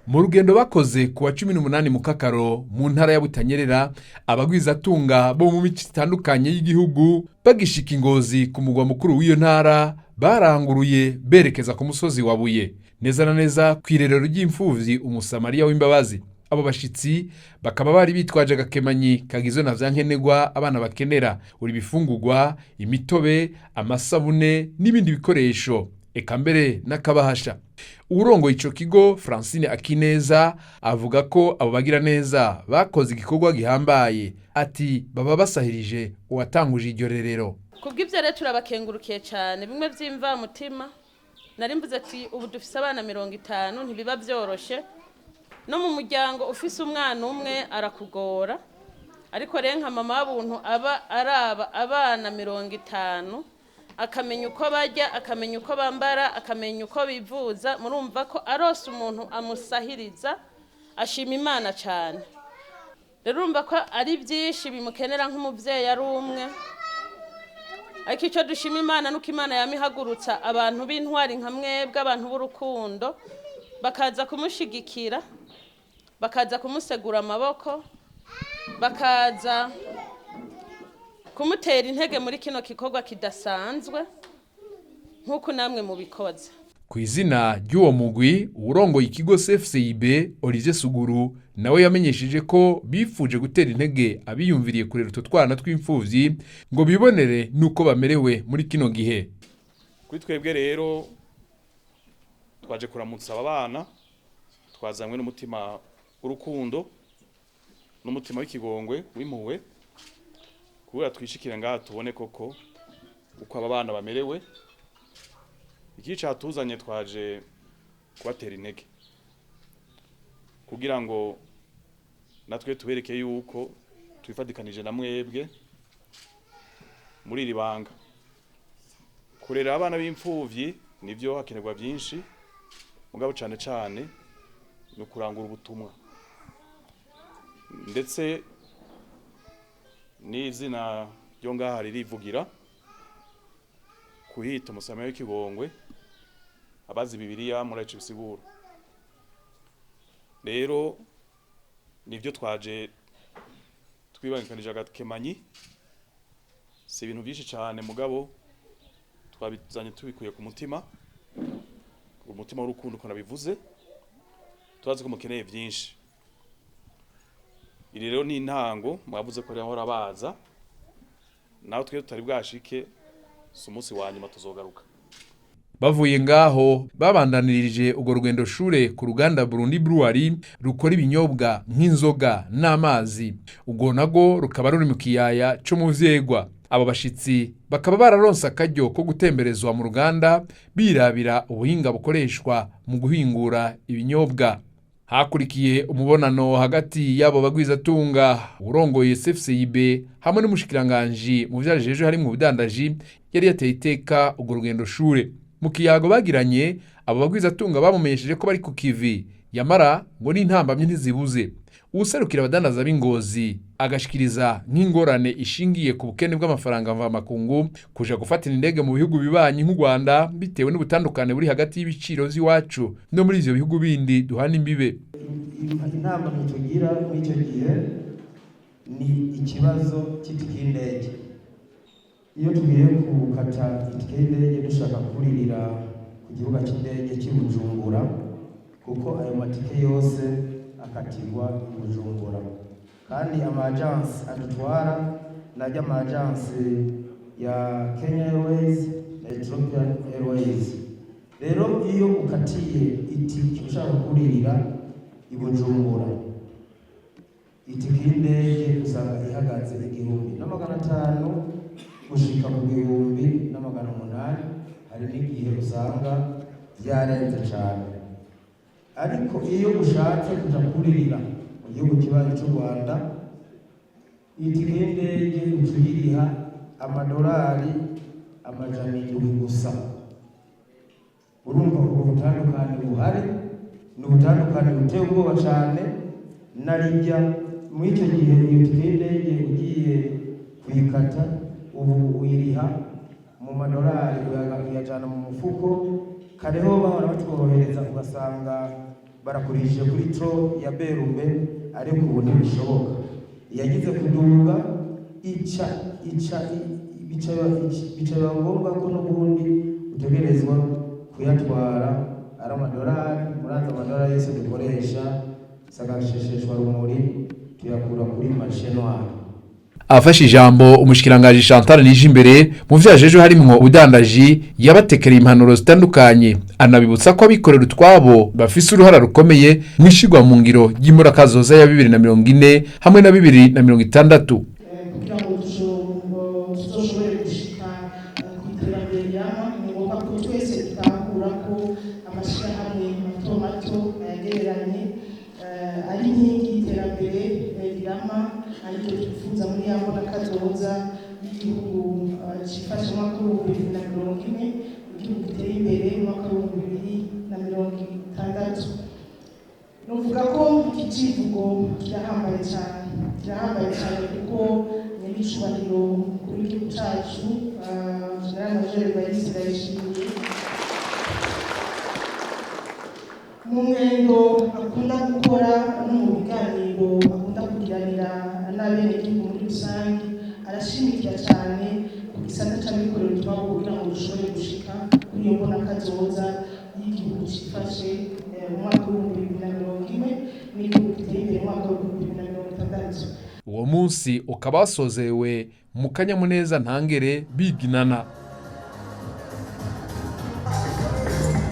Mu rugendo bakoze ku wa 18 mu Kakaro mu ntara ya Butanyerera, abagwizatunga bo mu mico itandukanye y'igihugu bagishika Ingozi ku mugwa mukuru w'iyo ntara baranguruye berekeza ku musozi wa Buye, neza na neza kw'irerero ry'imfuvyi Umusamariya w'imbabazi. Abo bashitsi bakaba bari bitwaje agakemanyi kagizwe na vyankenerwa abana bakenera, uri bifungurwa, imitobe, amasabune n'ibindi bikoresho, eka mbere n'akabahasha. Urongoye ico kigo Francine Akineza avuga ko abo bagira neza bakoze igikorwa gihambaye, ati baba basahirije uwatanguje iryo rerero. Kubw'ivyo rero turabakengurukiye cyane, bimwe vy'imva mutima nari mvuze ati ubu dufise abana 50 ntibiba vyoroshe, no mu muryango ufise umwana umwe arakugora, ariko rero nka mama w'abuntu aba araba abana 50 akamenya uko barya, akamenya uko bambara, akamenya uko bivuza, murumva ko arose umuntu amusahiriza ashima Imana cyane. Rero urumva ko ari byinshi bimukenera nk'umuvyeyi ari umwe, ariko icyo dushima Imana nuko Imana yamihagurutsa abantu b'intwari nka mwebwe, abantu b'urukundo, bakaza kumushigikira, bakaza kumusegura amaboko, bakaza kumutera intege muri kino kikorwa kidasanzwe nk'uko namwe mubikoze. Ku izina ry'uwo mugwi urongoye ikigo CFCIB Olivier Suguru nawe yamenyesheje ko bifuje gutera intege abiyumviriye kurera utwo twana tw'imfuvyi ngo bibonere nuko bamerewe muri kino gihe. Kuri twebwe rero twaje kuramutsa aba bana, twazanywe n'umutima w'urukundo n'umutima w'ikigongwe w'impuhwe, kubera twishikire ngaha tubone koko uko aba bana bamerewe. Iki catuzanye twaje kubatera intege kugira ngo natwe tubereke yuko twifadikanije na mwebwe muri iri banga. Kurera abana b'imfuvyi nivyo hakenerwa byinshi, mugabo cane cane no kurangura ubutumwa, ndetse n'izina ryo ngaha ririvugira kuhita Umusamariya w'ikigongwe, abazi Bibiliya murayica ibisiguro. Rero nivyo twaje twibangikanije agakemanyi, si ibintu byinshi cyane, mugabo twabizanye tubikuye ku mutima, umutima w'urukundo uko nabivuze, twazi ko mukeneye byinshi. Iri rero ni intango, mwavuze ko rero baza, naho twe tutari bwashike, si umunsi wa nyuma tuzogaruka. Bavuye ngaho babandanirije urwo rugendo shure ku ruganda Burundi Brewery rukora ibinyobwa nk'inzoga n'amazi, ubwo nago rukaba ruri mu kiyaya cyo mu Vyegwa. Abo bashitsi bakaba bararonse akaryo ko gutemberezwa mu ruganda birabira ubuhinga bukoreshwa mu guhingura ibinyobwa. Hakurikiye umubonano hagati yabo bagwizatunga urongoye CFCIB hamwe n'umushikiranganje mu vyajeje hari mu budandaji yari yateye iteka urwo rugendo shure. Mu kiyago bagiranye abo bagwizatunga bamumenyesheje ko bari ku kivi, yamara ngo n'intambamye ntizibuze. Userukira abadandaza b'Ingozi agashikiriza nk'ingorane ishingiye ku bukene bw'amafaranga mva makungu kuja gufatira indege mu bihugu bibanyi nk'u Rwanda bitewe n'ubutandukane buri hagati y'ibiciro vy'iwacu no muri ivyo bihugu bindi duhana imbibe. Intambamye tugira muri icyo gihe ni ikibazo cy'indege. Iyo tugiye gukata indege dushaka kuririra ku kibuga cy'indege cy'i Bujumbura, kuko ayo matike yose akatirwa i Bujumbura, kandi ama-agence adutwara najya ama-agence ya Kenya Airways na Ethiopian Airways. Rero iyo ukatiye itike ushaka kuririra i Bujumbura, itike y'indege usanga ihagaze 1,500 gushika ku 1,800, hari n'igihe usanga byarenze cyane. Ariko iyo ushatse kuja kuririra mu gihugu kibanyi cy'u Rwanda, itike y'indege utuyiriha $700 gusa. Urumva ubwo butandukane buhari, ni ubutandukane buteye ubwoba cyane. Narijya muri icyo gihe iyo tike y'indege ugiye kuyikata ubu uyiriha mu $100 uyajana mu mufuko. Kareho bahora batworohereza ugasanga barakurishije kuri tro ya Berube ariko ubu ntibishoboka yagize kuduga bica ngombwa ko n'ubundi utegerezwa kuyatwara ari amadolari muranza amadolari yose dukoresha sagashesheshwa rumuri tuyakura kuri marché noir. Afashe ijambo umushikiranganje Chantal Nijimbere mu vyajeje harimwo ubudandaji yabatekereye impanuro zitandukanye anabibutsa ko abikorera utwabo bafise uruhara rukomeye mwishigwa mu ngiro y'imurakazoza ya 2040 hamwe na 2060 kugira ngo tuzoshobore gushika ku iterambere ryama ni ngombwa ko twese tutahura ko amashirahamwe mato mato yagereranye ari inkingi y'iterambere rirama ariko twifuza muri yabo n'akazoza y'igihugu cifashe umwaka w'ibihumbi 2040 igihugu giteye imbere umwaka w'ibihumbi 2060. Nuvuga ko iki kivugo kirahambaye cyane kuko nyabicubahiro kuri igihugu cyacu General Major Evariste Ndayishimiye mu ngendo akunda gukora no mu biganiro akunda kugiranira n'abenegihugu muri rusange arashimikira cyane ku gisata cy'abikorera utwabo kugira ngo dushobore gushika kuri iyo mbonakazoza y'igihugu cifashe mu mwaka w'ibihumbi 2040 n'igihugu giteye imbere mu mwaka w'ibihumbi 2060. uwo munsi ukaba wasozewe mu kanyamuneza ntangere biginana.